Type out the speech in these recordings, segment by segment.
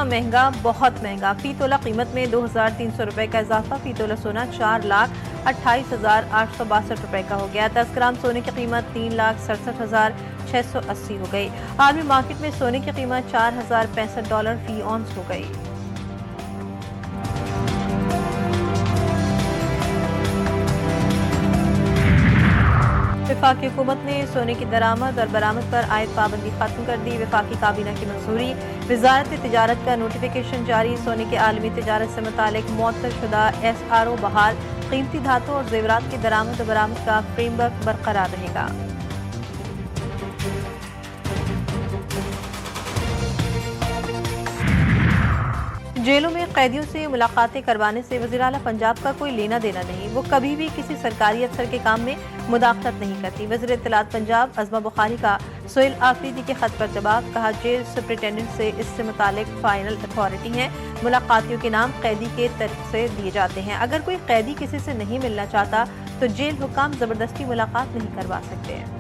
सोना महंगा, बहुत महंगा। फी तोला कीमत में 2,300 रुपए का इजाफा। फी तोला सोना 4,28,862 रुपए का हो गया। 10 ग्राम सोने की कीमत 3,67,680 हो गई। आलमी मार्केट में सोने की कीमत $4,065 फी ऑन्स हो गई। वफाकी हुकूमत ने सोने की दरामद और बरामद पर आयद पाबंदी खत्म कर दी। वफाकी काबीना की मंजूरी। वजारत तिजारत का नोटिफिकेशन जारी। सोने की आलमी तिजारत से मुतालिक मुअत्तल शुदा SRO बहाल। कीमती धातु और जेवरात की दरामद और बरामद का फ्रेमवर्क बरकरार रहेगा। जेलों में कैदियों से मुलाकातें करवाने से वज़ीर आला पंजाब का कोई लेना देना नहीं। वो कभी भी किसी सरकारी अफसर के काम में मुदाखलत नहीं करती। वज़ीर इत्तलात पंजाब अज़मा बुखारी का सोहेल आफरीदी के खत पर जवाब। कहा, जेल सुपरिटेंडेंट से इससे मुतालिक फाइनल अथॉरिटी हैं। मुलाकातियों के नाम कैदी के तरफ से दिए जाते हैं। अगर कोई कैदी किसी से नहीं मिलना चाहता तो जेल हुकाम जबरदस्ती मुलाकात नहीं करवा सकते हैं।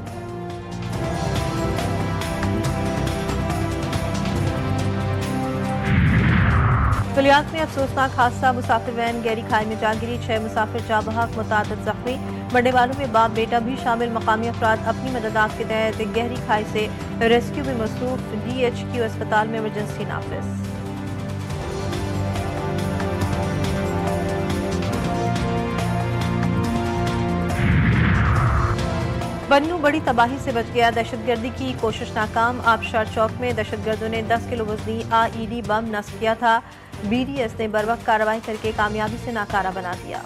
कुलियात में अफसोसनाक हादसा। मुसाफिर वैन गहरी खाई में जा गिरी। 6 मुसाफिर जा बहक, मुताअद्दिद जख्मी। मरने वालों में बाप बेटा भी शामिल। मकामी अफराद अपनी मददात के तहत गहरी खाई से रेस्क्यू में मसरूफ। DHQ अस्पताल में इमरजेंसी नाफिज। बन्नू बड़ी तबाही से बच गया। दहशतगर्दी की कोशिश नाकाम। आबशार चौक में दहशतगर्दों ने 10 किलो वजनी IED बम नस्ब किया था। BDS ने बरवक्त कार्रवाई करके कामयाबी से नाकारा बना दिया।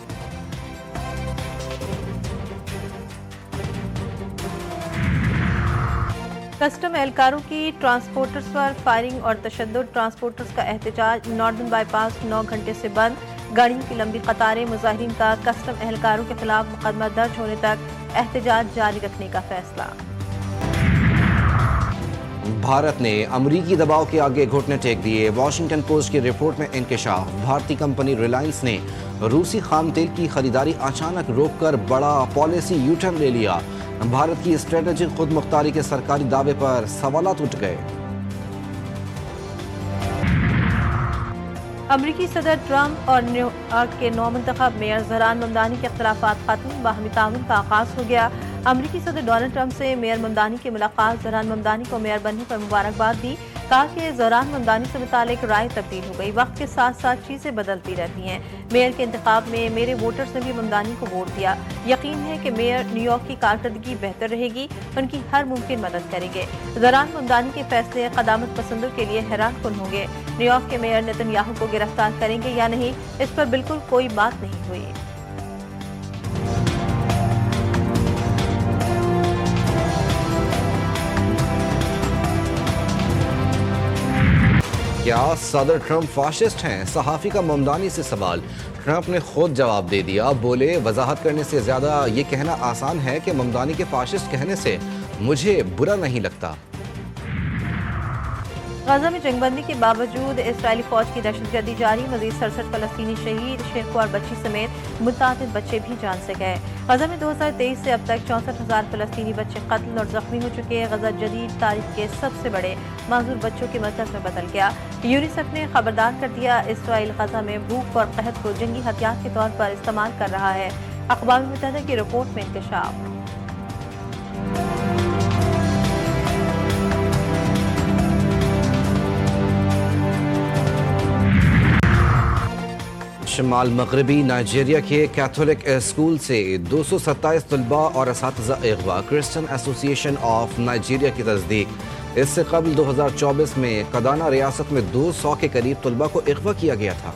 कस्टम एहलकारों की ट्रांसपोर्टर्स पर फायरिंग और तशद्दुद। ट्रांसपोर्टर्स का एहतजाज। नॉर्दर्न बाईपास 9 घंटे से बंद। गाड़ियों की लंबी कतारें। मुजाहिरीन का कस्टम एहलकारों के खिलाफ मुकदमा दर्ज होने तक एहतजाज जारी रखने का फैसला। भारत ने अमरीकी दबाव के आगे घुटने टेक दिए। वॉशिंगटन पोस्ट की रिपोर्ट में इंकशाफ। भारतीय कंपनी रिलायंस ने रूसी खाम तेल की खरीदारी अचानक रोककर बड़ा पॉलिसी यूटर्न ले लिया। भारत की स्ट्रेटेजिक खुद मुख्तारी के सरकारी दावे पर सवालात उठ गए। अमरीकी सदर ट्रंप और न्यूयॉर्क के नौमुंतखब मेयर ज़हरान ममदानी के इख्तलाफात खत्म। बाहमी ताउन का आगाज हो गया। अमरीकी सदर डोनाल्ड ट्रंप से मेयर ममदानी की मुलाकात। ज़हरान ममदानी को मेयर बनने पर मुबारकबाद दी। कहा कि ज़हरान ममदानी से मुतालिक राय तब्दील हो गई। वक्त के साथ साथ चीजें बदलती रहती हैं। मेयर के इंतखाब में मेरे वोटर्स ने भी ममदानी को वोट दिया। यकीन है कि मेयर न्यूयॉर्क की कारकर्दगी बेहतर रहेगी। उनकी हर मुमकिन मदद करेंगे। ज़हरान ममदानी के फैसले क़दामत पसंदों के लिए हैरान कुन होंगे। न्यूयॉर्क के मेयर नेतन्याहू को गिरफ्तार करेंगे या नहीं, इस पर बिल्कुल कोई बात नहीं हुई। क्या सदर ट्रंप फाशिस्ट हैं? सहाफ़ी का ममदानी से सवाल। ट्रंप ने खुद जवाब दे दिया। बोले, वजाहत करने से ज़्यादा ये कहना आसान है कि ममदानी के फाशिस्ट कहने से मुझे बुरा नहीं लगता। गजा में जंगबंदी के बावजूद इसराइली फौज की दहशतगर्दी जारी। मजीद 67 फलस्तीनी शहीद। शेख और बच्ची समेत मुतादिद बच्चे भी जान से गए। गजा में 2023 से अब तक 64,000 फलस्तीनी बच्चे कत्ल और जख्मी हो चुके हैं। गजा जदीद तारीख के सबसे बड़े माजूर बच्चों के मरकज में बदल गया। यूनिसेफ ने खबरदार कर दिया, इसराइल गजा में भूख और कहत को जंगी हथियार के तौर पर इस्तेमाल कर रहा है। अक़वाम मुत्तहिदा की रिपोर्ट में इंकशाफ। शमाल मगरबी नाइजीरिया के कैथोलिक स्कूल से 227 तलबा और असातिज़ा अगवा। क्रिश्चियन एसोसिएशन ऑफ नाइजीरिया की तस्दीक। इससे कबल 2024 में कदाना रियासत में 200 के करीब तलबा को अगवा किया गया था।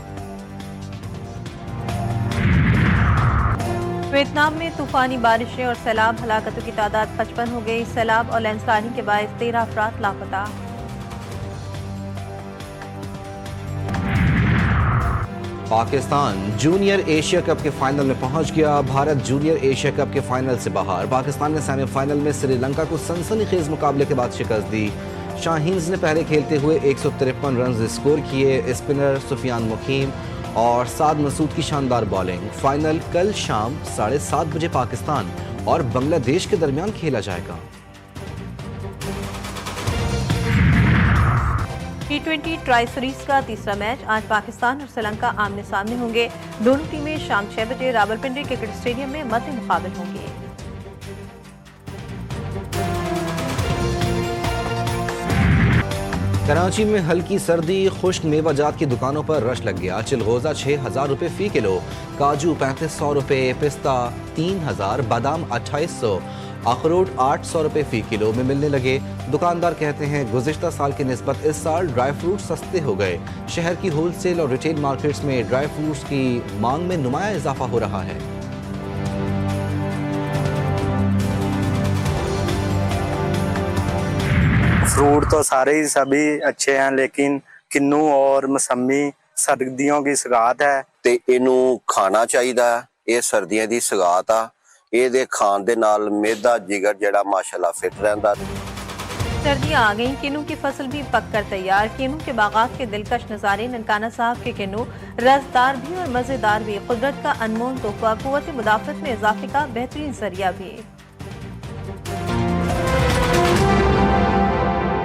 वियतनाम में तूफानी बारिशें और सैलाब। हलाकतों की तादाद 55 हो गई। सैलाब और लैंडस्लाइडिंग के बायस 13 अफराद लापता। पाकिस्तान जूनियर एशिया कप के फाइनल में पहुंच गया। भारत जूनियर एशिया कप के फाइनल से बाहर। पाकिस्तान ने सेमीफाइनल में श्रीलंका को सनसनीखेज मुकाबले के बाद शिकस्त दी। शाहीन्स ने पहले खेलते हुए 153 रन स्कोर किए। स्पिनर सुफियान मुकीम और साद मसूद की शानदार बॉलिंग। फाइनल कल शाम 7:30 बजे पाकिस्तान और बांग्लादेश के दरमियान खेला जाएगा। T20 ट्राई सीरीज का तीसरा मैच आज पाकिस्तान और श्रीलंका आमने सामने होंगे। दोनों टीमें शाम 6 बजे रावलपिंडी क्रिकेट स्टेडियम में मद्दे मुकाबल होंगी। कराची में हल्की सर्दी, खुश्क मेवाजात की दुकानों पर रश लग गया। चिलगोजा 6,000 रुपये फी किलो, काजू 3500 रुपये, पिस्ता 3,000, बादाम 2800, अखरोट 800 रुपये फी किलो में मिलने लगे। दुकानदार कहते हैं गुज़िश्ता साल की निस्बत इस साल ड्राई फ्रूट सस्ते हो गए। शहर की होलसेल और रिटेल मार्केट्स में ड्राई फ्रूट्स की मांग में नुमाया इजाफा हो रहा है। फ्रूट तो सारे ही सभी अच्छे हैं, लेकिन किन्नू और मौसमी सर्दियों की सगात है ਤੇ ਇਹਨੂੰ ਖਾਣਾ ਚਾਹੀਦਾ। ਇਹ ਸਰਦੀਆਂ ਦੀ ਸਗਾਤ ਆ। ਇਹਦੇ ਖਾਣ ਦੇ ਨਾਲ ਮਿਹਦਾ ਜਿਗਰ ਜਿਹੜਾ ਮਾਸ਼ਾਅੱਲਾ ਫਿੱਟ ਰਹਿੰਦਾ। सर्दियां आ गईं, किन्नू की फसल भी पककर तैयार। किन्नू के बागात के दिलकश नज़ारे, ननकाना साहब के किन्नू रसदार भी और मज़ेदार भी, कुदरत का अनमोल तोहफा, कुव्वत मुदाफ़त में इजाफे का बेहतरीन जरिया भी।